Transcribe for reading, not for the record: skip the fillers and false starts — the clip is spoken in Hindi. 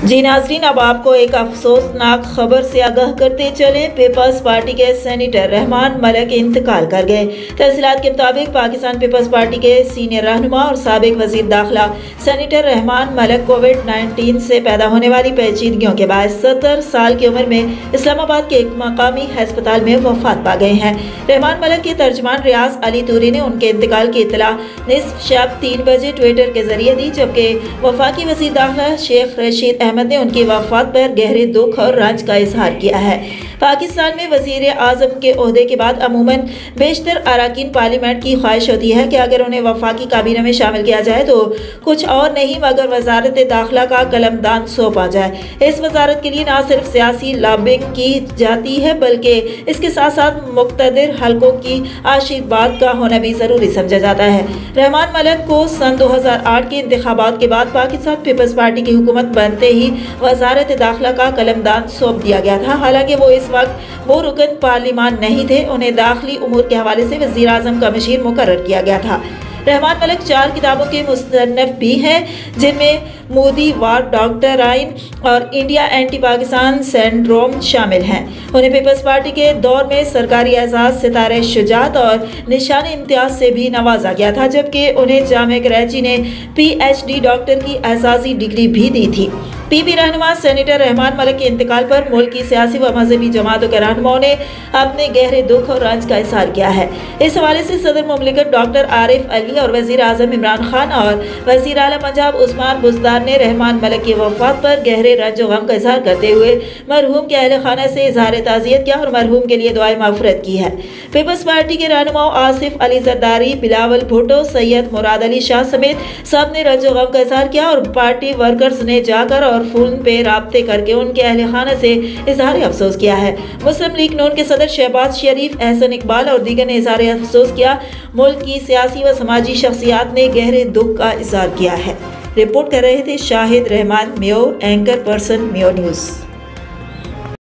जी नाज़रीन, अब आपको एक अफसोसनाक खबर से आगाह करते चले। पीपल्स पार्टी के सेनेटर रहमान मलिक इंतकाल कर गए। तफसीलात के मुताबिक पाकिस्तान पीपल्स पार्टी के सीनियर रहनुमा और साबिक वजीर दाखिला सेनेटर रहमान मलिक कोविड-19 से पैदा होने वाली पेचीदगियों के बाद 70 साल की उम्र में इस्लामाबाद के एक मकामी अस्पताल में वफात पा गए हैं। रहमान मलिक के तर्जमान रियाज अली तूरी ने उनके इंतकाल की इत्तला निस्फ शब 3 बजे ट्विटर के जरिए दी, जबकि वफाकी वजीर दाखिला शेख रशीद अहमद ने उनकी वफात पर गहरे दुख और रंज का इजहार किया है। पाकिस्तान में वजीर आजम के ओहदे के बाद अमूमन बेशतर अरकान पार्लियामेंट की ख्वाहिश होती है कि अगर उन्हें वफाकी काबीना में शामिल किया जाए तो कुछ और नहीं मगर वजारत दाखिला का कलमदान सौंपा जाए। इस वजारत के लिए न सिर्फ सियासी लॉबिंग की जाती है बल्कि इसके साथ साथ मुक्तदिर हलकों की आशीर्वाद का होना भी जरूरी समझा जाता है। रहमान मलिक को सन 2008 के इंतखाबात के बाद पाकिस्तान पीपल्स पार्टी की हुकूमत बनते ही वजारत दाखिला का कलमदान सौंप दिया गया था। हालांकि वो इस वक्त वो रुकन पार्लियामान नहीं थे, उन्हें दाखिली उमूर के हवाले से वज़ीर आज़म का मशीर मुकर्रर किया गया था। रहमान मलिक 4 किताबों के मुसन्निफ भी हैं, जिनमें मोदी वार डॉक्टराइन और इंडिया एंटी पाकिस्तान सिंड्रोम शामिल हैं। उन्हें पीपल्स पार्टी के दौर में सरकारी एजाज सितारे शुजात और निशान इम्तियाज से भी नवाजा गया था, जबकि उन्हें जामे कराची ने PhD डॉक्टर की एजाजी डिग्री भी दी थी। पीपी रहनुमा सेनेटर रहमान मलिक के इंतकाल पर मुल्क की सियासी व मजहबी जमातों के रहनुमाओं ने अपने गहरे दुख और रंज का इजहार किया है। इस हवाले से सदर मुमलिकत डॉक्टर आरिफ अली और वजीर आजम इमरान खान और वजीर आला पंजाब उस्मान बुज़दार ने रहमान मलिक की वफात पर गहरे रंज और गम का इजहार करते हुए मरहूम के अहले खाना से इजहार ताज़ियत किया और मरहूम के लिए दुआए मग़फ़िरत की है। पीपल्स पार्टी के रहनुमाओं आसिफ अली जरदारी, बिलावल भुट्टो, सैयद मुराद अली शाह समेत सब ने रंज और गम का इजहार किया और पार्टी वर्कर्स ने जाकर और फोन पे राब्ते करके उनके अहले खाना से इजहार अफसोस किया है। मुस्लिम लीग नून के सदर शहबाज शरीफ, एहसन इकबाल और दीगर ने इजहार अफसोस किया। मुल्क की सियासी व समाजी शख्सियात ने गहरे दुख का इजहार किया है। रिपोर्ट कर रहे थे Shahid Rahman, Mayo, anchor person, Mayo news.